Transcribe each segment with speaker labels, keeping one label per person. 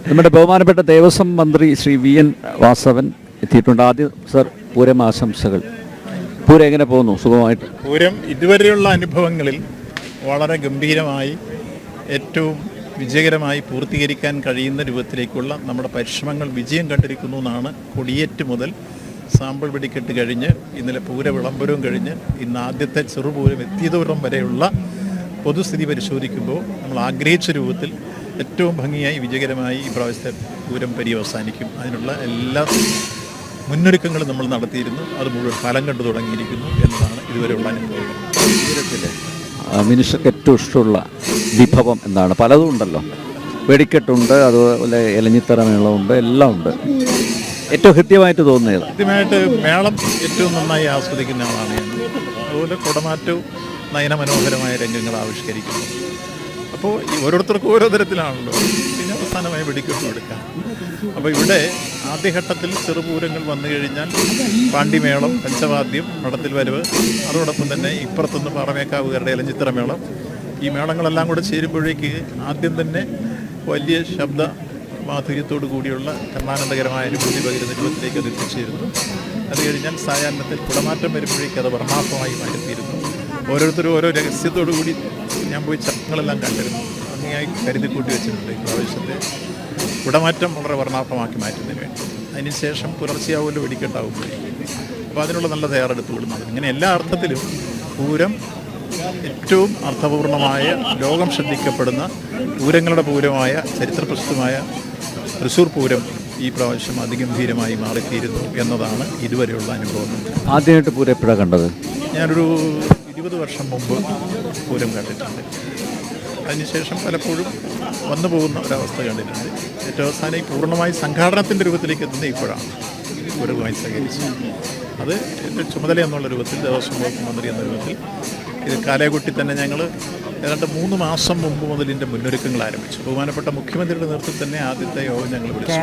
Speaker 1: നമ്മുടെ ബഹുമാനപ്പെട്ട ദേവസ്വം മന്ത്രി ശ്രീ VN വാസവൻ എത്തിയിട്ടുണ്ട്. ആദ്യം സർ, പൂരം ആശംസകൾ. പൂരം എങ്ങനെ പോകുന്നു? സുഖമായിട്ട്?
Speaker 2: പൂരം ഇതുവരെയുള്ള അനുഭവങ്ങളിൽ വളരെ ഗംഭീരമായി ഏറ്റവും വിജയകരമായി പൂർത്തീകരിക്കാൻ കഴിയുന്ന രൂപത്തിലേക്കുള്ള നമ്മുടെ പരിശ്രമങ്ങൾ വിജയം കണ്ടിരിക്കുന്നു എന്നാണ്. കൊടിയേറ്റ് മുതൽ സാമ്പിൾ വെടിക്കെട്ട് കഴിഞ്ഞ് ഇന്നലെ പൂര വിളംബരവും കഴിഞ്ഞ് ഇന്ന് ആദ്യത്തെ ചെറുപൂരം എത്തിയതോളം വരെയുള്ള പൊതുസ്ഥിതി പരിശോധിക്കുമ്പോൾ നമ്മൾ ആഗ്രഹിച്ച രൂപത്തിൽ ഏറ്റവും ഭംഗിയായി വിജയകരമായി ഈ പ്രാവശ്യത്തെ പൂരം പര്യവസാനിക്കും. അതിനുള്ള എല്ലാ മുന്നൊരുക്കങ്ങളും നമ്മൾ നടത്തിയിരുന്നു. അത് മുഴുവൻ ഫലം കണ്ടു തുടങ്ങിയിരിക്കുന്നു എന്നതാണ് ഇതുവരെയുള്ള അനുഭവങ്ങൾ.
Speaker 1: മിനിസ്റ്റർക്ക് ഏറ്റവും ഇഷ്ടമുള്ള വിഭവം എന്താണ്? പലതും ഉണ്ടല്ലോ, വെടിക്കെട്ടുണ്ട്, അതുപോലെ ഇലഞ്ഞിത്തറ മേളമുണ്ട്, എല്ലാം ഉണ്ട്. ഏറ്റവും ഹൃദ്യമായിട്ട് തോന്നുന്നത്?
Speaker 2: കൃത്യമായിട്ട് മേളം ഏറ്റവും നന്നായി ആസ്വദിക്കുന്ന ആളാണ് ഞാൻ. അതുപോലെ കുടമാറ്റവും നയനമനോഹരമായ രംഗങ്ങൾ ആവിഷ്കരിക്കുന്നു. അപ്പോൾ ഈ ഓരോരുത്തർക്കും ഓരോ തരത്തിലാണല്ലോ. പിന്നെ അവസാനമായി വെടിക്കെട്ടും എടുക്കാം. അപ്പോൾ ഇവിടെ ആദ്യഘട്ടത്തിൽ ചെറുപൂരങ്ങൾ വന്നു കഴിഞ്ഞാൽ പാണ്ടിമേളം, പഞ്ചവാദ്യം, മഠത്തിൽ വരവ്, അതോടൊപ്പം തന്നെ ഇപ്പുറത്തുനിന്ന് പാറമേക്കാവുകാരുടെ ഇലഞ്ഞിത്തറ മേളം, ഈ മേളങ്ങളെല്ലാം കൂടെ ചേരുമ്പോഴേക്ക് ആദ്യം തന്നെ വലിയ ശബ്ദ മാധുര്യത്തോടു കൂടിയുള്ള കർണാനന്ദകരമായ അനുഭൂതി പകരുന്ന രൂപത്തിലേക്ക് അത് എത്തിച്ചേരുന്നു. അത് കഴിഞ്ഞാൽ സായാഹ്നത്തിൽ കുടമാറ്റം വരുമ്പോഴേക്ക് അത് വർണ്ണാഭമായി മാറ്റിത്തീരുന്നു. ഓരോരുത്തരും ഓരോ രഹസ്യത്തോടു കൂടി ഞാൻ പോയി ചടങ്ങുകളെല്ലാം കണ്ടിരുന്നു. ഭംഗിയായി കരുതി കൂട്ടി വെച്ചിട്ടുണ്ട് ഈ പ്രാവശ്യത്തെ കുടമാറ്റം വളരെ വർണ്ണാഭമാക്കി മാറ്റുന്നതിന് വേണ്ടി. അതിനുശേഷം പുലർച്ചയാവുമല്ലോ വെടിക്കെട്ടാവുമ്പോഴേക്കും. അപ്പോൾ അതിനുള്ള നല്ല തയ്യാറെടുപ്പുകളും നടന്നു. ഇങ്ങനെ എല്ലാ അർത്ഥത്തിലും പൂരം ഏറ്റവും അർത്ഥപൂർണമായ, ലോകം ശ്രദ്ധിക്കപ്പെടുന്ന പൂരങ്ങളുടെ പൂരമായ, ചരിത്രപ്രസിദ്ധമായ തൃശ്ശൂർ പൂരം ഈ പ്രാവശ്യം അതിഗംഭീരമായി മാറിത്തീരുന്നു എന്നതാണ് ഇതുവരെയുള്ള അനുഭവം.
Speaker 1: ആദ്യമായിട്ട് പൂരം എപ്പോഴാണ് കണ്ടത്?
Speaker 2: ഞാനൊരു 20 വർഷം മുമ്പ് പൂരം കണ്ടിട്ടുണ്ട്. അതിനുശേഷം പലപ്പോഴും വന്നു പോകുന്ന ഒരവസ്ഥ കണ്ടിട്ടുണ്ട്. ഏറ്റവും അവസാനം ഈ പൂർണ്ണമായി സംഘാടനത്തിൻ്റെ രൂപത്തിലേക്ക് എത്തുന്നത് ഇപ്പോഴാണ്. പൂരവുമായി സഹകരിച്ച് അത് എൻ്റെ ചുമതല എന്നുള്ള രൂപത്തിൽ, ദേവസ്വം വകുപ്പ് മന്ത്രി എന്ന രൂപത്തിൽ ഇത് കാലേക്കുട്ടി തന്നെ ഞങ്ങൾ ഏതാണ്ട് 3 മാസം മുമ്പ് മുതൽ ഇതിൻ്റെ മുന്നൊരുക്കങ്ങൾ ആരംഭിച്ചു. ബഹുമാനപ്പെട്ട മുഖ്യമന്ത്രിയുടെ നേതൃത്വത്തിൽ തന്നെ ആദ്യത്തെ യോഗം ഞങ്ങൾ വിളിച്ചു.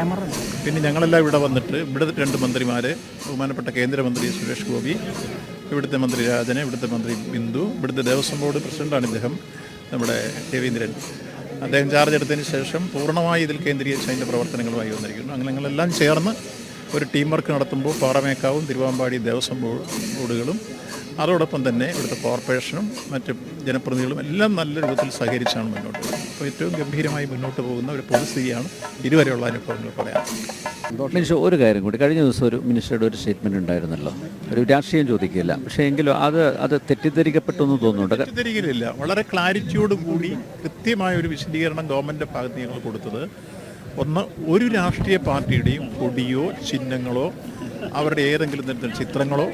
Speaker 2: പിന്നെ ഞങ്ങളെല്ലാം ഇവിടെ വന്നിട്ട് ഇവിടെ 2 മന്ത്രിമാർ, ബഹുമാനപ്പെട്ട കേന്ദ്രമന്ത്രി സുരേഷ് ഗോപി, ഇവിടുത്തെ മന്ത്രി രാജന്, ഇവിടുത്തെ മന്ത്രി ബിന്ദു, ഇവിടുത്തെ ദേവസ്വം ബോർഡ് പ്രസിഡൻ്റാണ് ഇദ്ദേഹം, നമ്മുടെ രവീന്ദ്രൻ. അദ്ദേഹം ചാർജ് എടുത്തതിന് ശേഷം പൂർണ്ണമായി ഇതിൽ കേന്ദ്രീകരിച്ച് അതിൻ്റെ പ്രവർത്തനങ്ങളുമായി വന്നിരിക്കുന്നു. അങ്ങനെ ഞങ്ങളെല്ലാം ചേർന്ന് ഒരു ടീം വർക്ക് നടത്തുമ്പോൾ പാറമേക്കാവും തിരുവാമ്പാടി ദേവസ്വം ബോർഡുകളും അതോടൊപ്പം തന്നെ ഇവിടുത്തെ കോർപ്പറേഷനും മറ്റ് ജനപ്രതിനിധികളും എല്ലാം നല്ല രൂപത്തിൽ സഹകരിച്ചാണ് മുന്നോട്ട് പോകുന്നത്. അപ്പോൾ ഏറ്റവും ഗംഭീരമായി മുന്നോട്ട് പോകുന്ന ഒരു പൊതുസ്ഥിതിയാണ് ഇതുവരെയുള്ള അനുഭവങ്ങൾ പറയാം.
Speaker 1: മിനിസ്റ്റർ, ഒരു കാര്യം കൂടി, കഴിഞ്ഞ ദിവസം ഒരു മിനിസ്റ്ററുടെ ഒരു സ്റ്റേറ്റ്മെൻറ്റ് ഉണ്ടായിരുന്നല്ലോ, ഒരു രാഷ്ട്രീയം ചോദിക്കില്ല, പക്ഷേ എങ്കിലും അത് തെറ്റിദ്ധരിക്കപ്പെട്ടു എന്ന് തോന്നുന്നുണ്ട്.
Speaker 2: തെറ്റിദ്ധരിക്കലില്ല, വളരെ ക്ലാരിറ്റിയോട് കൂടി കൃത്യമായ ഒരു വിശദീകരണം ഗവൺമെൻറ് ഭാഗത്ത് ഞങ്ങൾ കൊടുത്തത്, ഒന്ന്, ഒരു രാഷ്ട്രീയ പാർട്ടിയുടെയും കൊടിയോ ചിഹ്നങ്ങളോ അവരുടെ ഏതെങ്കിലും തരത്തിൽ ചിത്രങ്ങളോ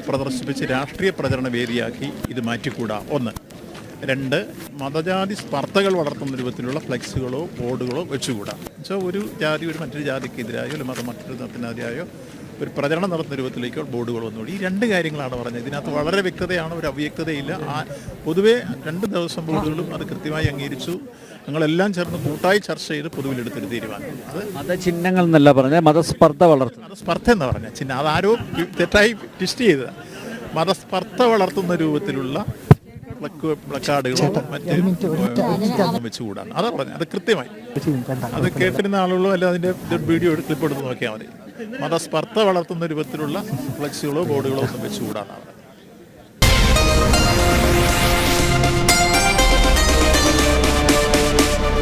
Speaker 2: പ്രദർശിപ്പിച്ച് രാഷ്ട്രീയ പ്രചരണ വേദിയാക്കി ഇത് മാറ്റിക്കൂടാ. 1. 2, മതജാതി സ്പർദ്ധകൾ വളർത്തുന്ന രൂപത്തിലുള്ള ഫ്ലെക്സുകളോ ബോർഡുകളോ വെച്ചുകൂടാ. എന്നുവെച്ചാൽ ഒരു ജാതി ഒരു മറ്റൊരു ജാതിക്കെതിരായോ അല്ലെങ്കിൽ മതം മറ്റൊരു മതത്തിനെതിരായോ ഒരു പ്രചരണം നടത്തുന്ന രൂപത്തിലേക്കോ ബോർഡുകൾ വന്നുകൂടി. ഈ 2 കാര്യങ്ങളാണ് പറഞ്ഞത്. ഇതിനകത്ത് വളരെ വ്യക്തതയാണ്, ഒരു അവ്യക്തതയില്ല. പൊതുവേ 2 ദേവസ്വം ബോർഡുകളും അത് കൃത്യമായി അംഗീകരിച്ചു. ഞങ്ങളെല്ലാം ചേർന്ന് കൂട്ടായി ചർച്ച ചെയ്ത് പൊതുവിലെടുത്തൊരു തീരുമാനം. അത്
Speaker 1: മതചിഹ്നങ്ങൾ എന്നല്ല പറഞ്ഞാൽ മതസ്പർദ്ധ വളർത്തും.
Speaker 2: മതസ്പർദ്ധ എന്ന് പറഞ്ഞാൽ ചിഹ്നം, അതാരോ തെറ്റായി ട്വിസ്റ്റ് ചെയ്തത്. മതസ്പർദ്ധ വളർത്തുന്ന രൂപത്തിലുള്ള പ്ലക്കാർഡുകളോ മറ്റ് വെച്ചുകൂടാണ്. അതാ പറഞ്ഞത്. അത് കൃത്യമായി അത് കേട്ടിരുന്ന ആളുകളോ അല്ല അതിൻ്റെ വീഡിയോ ക്ലിപ്പ് എടുത്ത് നോക്കിയാൽ മതി. മതസ്പർദ്ധ വളർത്തുന്ന രൂപത്തിലുള്ള ഫ്ലെക്സുകളോ ബോർഡുകളോ ഒന്നും വെച്ചുകൂടാണ്.